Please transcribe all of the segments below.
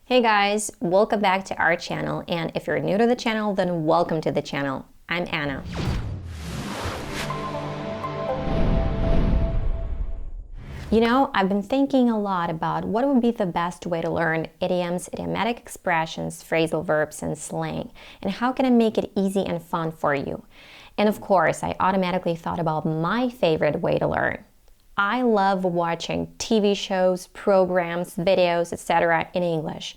Hey guys, welcome back to our channel, and if you're new to the channel, then welcome to the channel. I'm Anna. You know, I've been thinking a lot about what would be the best way to learn idioms, idiomatic expressions, phrasal verbs, and slang, and how can I make it easy and fun for you? And of course, I automatically thought about my favorite way to learn. I love watching TV shows, programs, videos, etc. in English.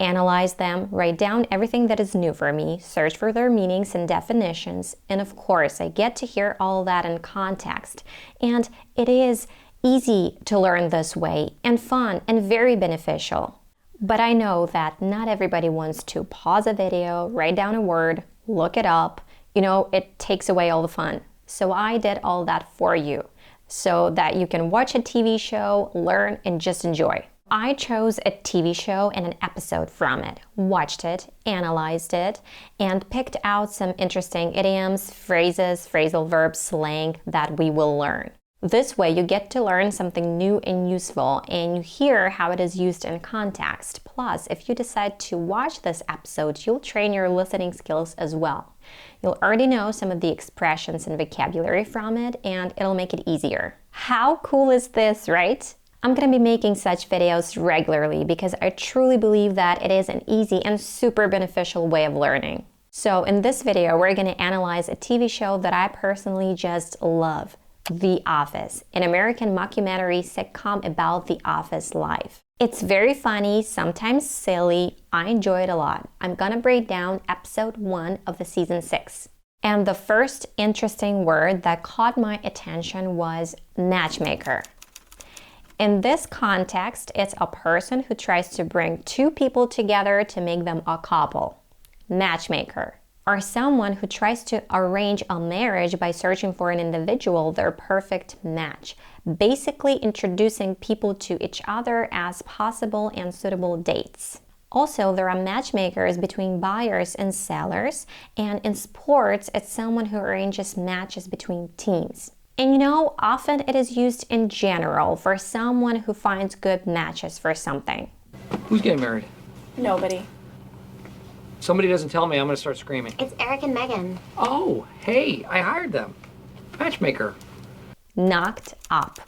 Analyze them, write down everything that is new for me, search for their meanings and definitions, and of course, I get to hear all that in context. And it is easy to learn this way, and fun, and very beneficial. But I know that not everybody wants to pause a video, write down a word, look it up. You know, it takes away all the fun. So I did all that for you, so that you can watch a TV show, learn, and just enjoy. I chose a TV show and an episode from it, watched it, analyzed it, and picked out some interesting idioms, phrases, phrasal verbs, slang that we will learn. This way you get to learn something new and useful, and you hear how it is used in context. Plus, if you decide to watch this episode, you'll train your listening skills as well. You'll already know some of the expressions and vocabulary from it, and it'll make it easier. How cool is this, right? I'm gonna be making such videos regularly because I truly believe that it is an easy and super beneficial way of learning. So in this video, we're gonna analyze a TV show that I personally just love. The Office, an American mockumentary sitcom about the office life. It's very funny, sometimes silly. I enjoy it a lot. I'm gonna break down episode 1 of the season 6. And the first interesting word that caught my attention was matchmaker. In this context, it's a person who tries to bring two people together to make them a couple. Matchmaker. Or someone who tries to arrange a marriage by searching for an individual, their perfect match, basically introducing people to each other as possible and suitable dates. Also, there are matchmakers between buyers and sellers, and in sports, it's someone who arranges matches between teams. And you know, often it is used in general for someone who finds good matches for something. Who's getting married? Nobody. Somebody doesn't tell me, I'm gonna start screaming. It's Eric and Megan. Oh, hey, I hired them. Matchmaker. Knocked up.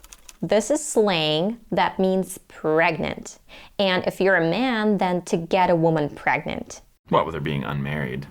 This is slang that means pregnant. And if you're a man, then to get a woman pregnant. What, with her being unmarried?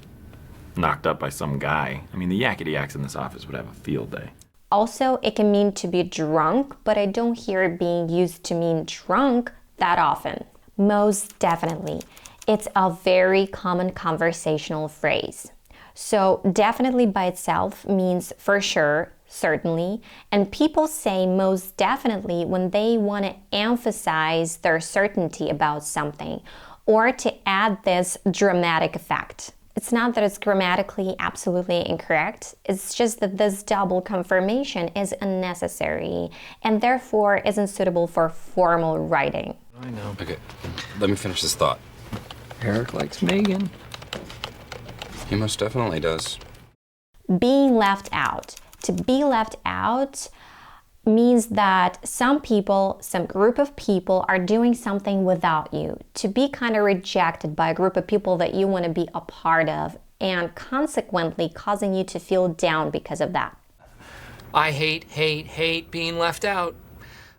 Knocked up by some guy? I mean, the yakety-yaks in this office would have a field day. Also, it can mean to be drunk, but I don't hear it being used to mean drunk that often. Most definitely. It's a very common conversational phrase. So definitely by itself means for sure, certainly, and people say most definitely when they want to emphasize their certainty about something or to add this dramatic effect. It's not that it's grammatically absolutely incorrect, it's just that this double confirmation is unnecessary and therefore isn't suitable for formal writing. I know. Okay, let me finish this thought. Eric likes Megan. He most definitely does. Being left out. To be left out means that some people, some group of people are doing something without you. To be kind of rejected by a group of people that you want to be a part of and consequently causing you to feel down because of that. I hate being left out.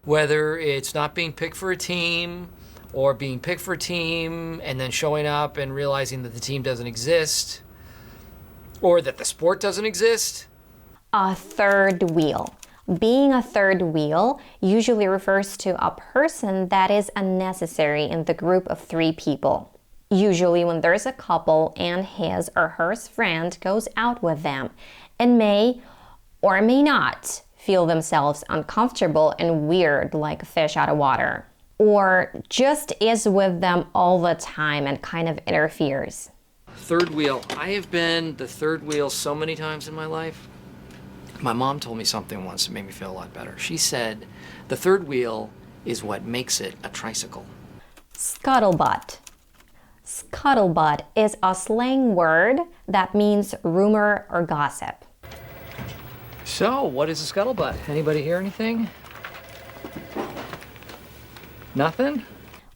Whether it's not being picked for a team or being picked for a team and then showing up and realizing that the team doesn't exist or that the sport doesn't exist. A third wheel. Being a third wheel usually refers to a person that is unnecessary in the group of 3 people. Usually when there's a couple and his or her friend goes out with them and may or may not feel themselves uncomfortable and weird like a fish out of water, or just is with them all the time and kind of interferes. Third wheel. I have been the third wheel so many times in my life. My mom told me something once that made me feel a lot better. She said, the third wheel is what makes it a tricycle. Scuttlebutt. Scuttlebutt is a slang word that means rumor or gossip. So, what is a scuttlebutt? Anybody hear anything? Nothing?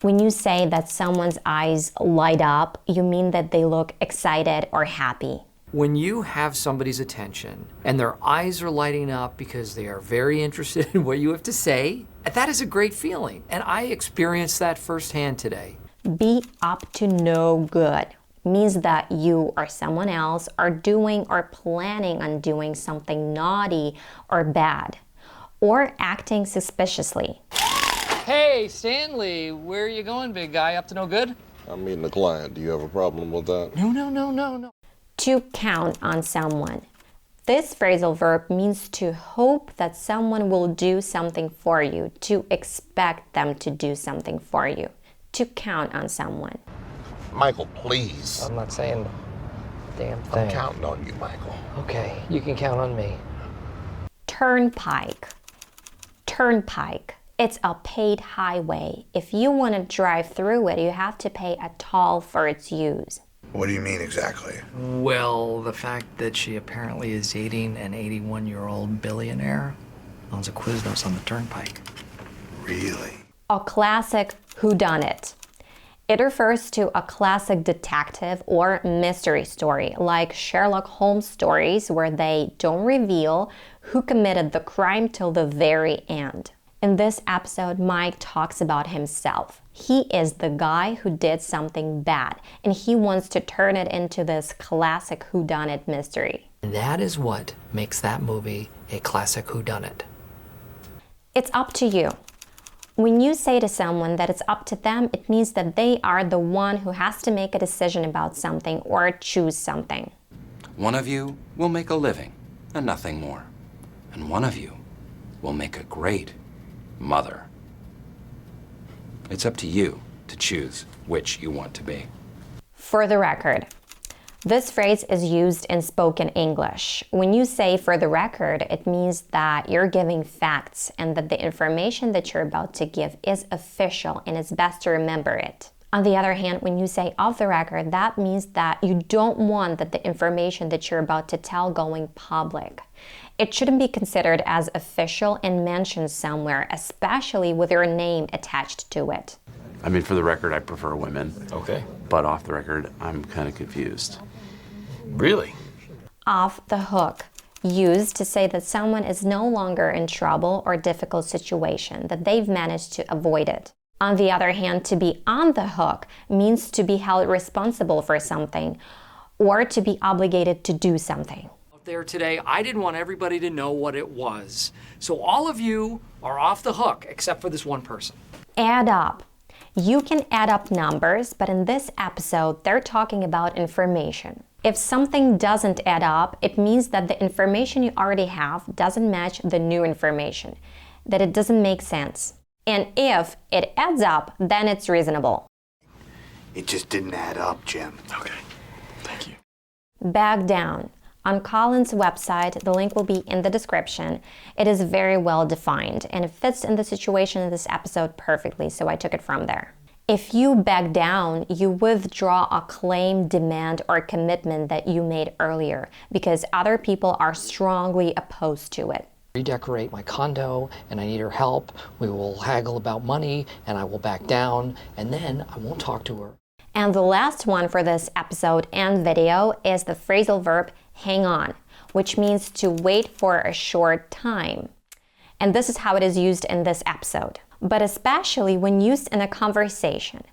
When you say that someone's eyes light up, you mean that they look excited or happy. When you have somebody's attention and their eyes are lighting up because they are very interested in what you have to say, that is a great feeling. And I experienced that firsthand today. Be up to no good means that you or someone else are doing or planning on doing something naughty or bad, or acting suspiciously. Hey, Stanley, where are you going, big guy? Up to no good? I'm meeting a client. Do you have a problem with that? No. To count on someone. This phrasal verb means to hope that someone will do something for you, to expect them to do something for you, to count on someone. Michael, please. I'm not saying a damn I'm thing. counting on you, Michael. Okay, you can count on me. Turnpike. Turnpike. It's a paid highway. If you want to drive through it, you have to pay a toll for its use. What do you mean exactly? Well, the fact that she apparently is dating an 81-year-old billionaire owns a Quiznos on the Turnpike. Really? A classic whodunit. It refers to a classic detective or mystery story, like Sherlock Holmes stories where they don't reveal who committed the crime till the very end. In this episode, Mike talks about himself. He is the guy who did something bad, and he wants to turn it into this classic whodunit mystery. And that is what makes that movie a classic whodunit. It's up to you. When you say to someone that it's up to them, it means that they are the one who has to make a decision about something or choose something. One of you will make a living and nothing more. And one of you will make a great mother. It's up to you to choose which you want to be. For the record, this phrase is used in spoken English. When you say for the record, it means that you're giving facts and that the information that you're about to give is official and it's best to remember it. On the other hand, when you say off the record, that means that you don't want that the information that you're about to tell going public. It shouldn't be considered as official and mentioned somewhere, especially with your name attached to it. I mean, for the record, I prefer women. Okay. But off the record, I'm kind of confused. Really? Off the hook. Used to say that someone is no longer in trouble or difficult situation, that they've managed to avoid it. On the other hand, to be on the hook means to be held responsible for something or to be obligated to do something. There today, I didn't want everybody to know what it was. So all of you are off the hook, except for this one person. Add up. You can add up numbers, but in this episode, they're talking about information. If something doesn't add up, it means that the information you already have doesn't match the new information, that it doesn't make sense. And if it adds up, then it's reasonable. It just didn't add up, Jim. Okay. Thank you. Back down. On Colin's website, the link will be in the description. It is very well defined and it fits in the situation in this episode perfectly, so I took it from there. If you back down, you withdraw a claim, demand, or commitment that you made earlier because other people are strongly opposed to it. Redecorate my condo and I need her help. We will haggle about money and I will back down and then I won't talk to her. And the last one for this episode and video is the phrasal verb hang on, which means to wait for a short time. And this is how it is used in this episode. But especially when used in a conversation.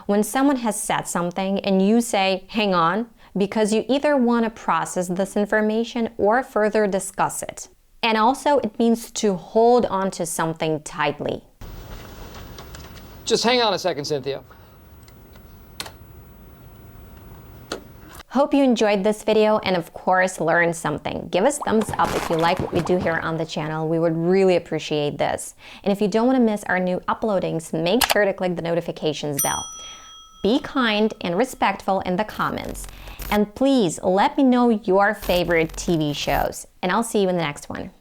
When someone has said something and you say, hang on, because you either want to process this information or further discuss it. And also it means to hold on to something tightly. Just hang on a second, Cynthia. Hope you enjoyed this video and of course learned something. Give us thumbs up if you like what we do here on the channel. We would really appreciate this. And if you don't want to miss our new uploadings, make sure to click the notifications bell. Be kind and respectful in the comments. And please let me know your favorite TV shows. And I'll see you in the next one.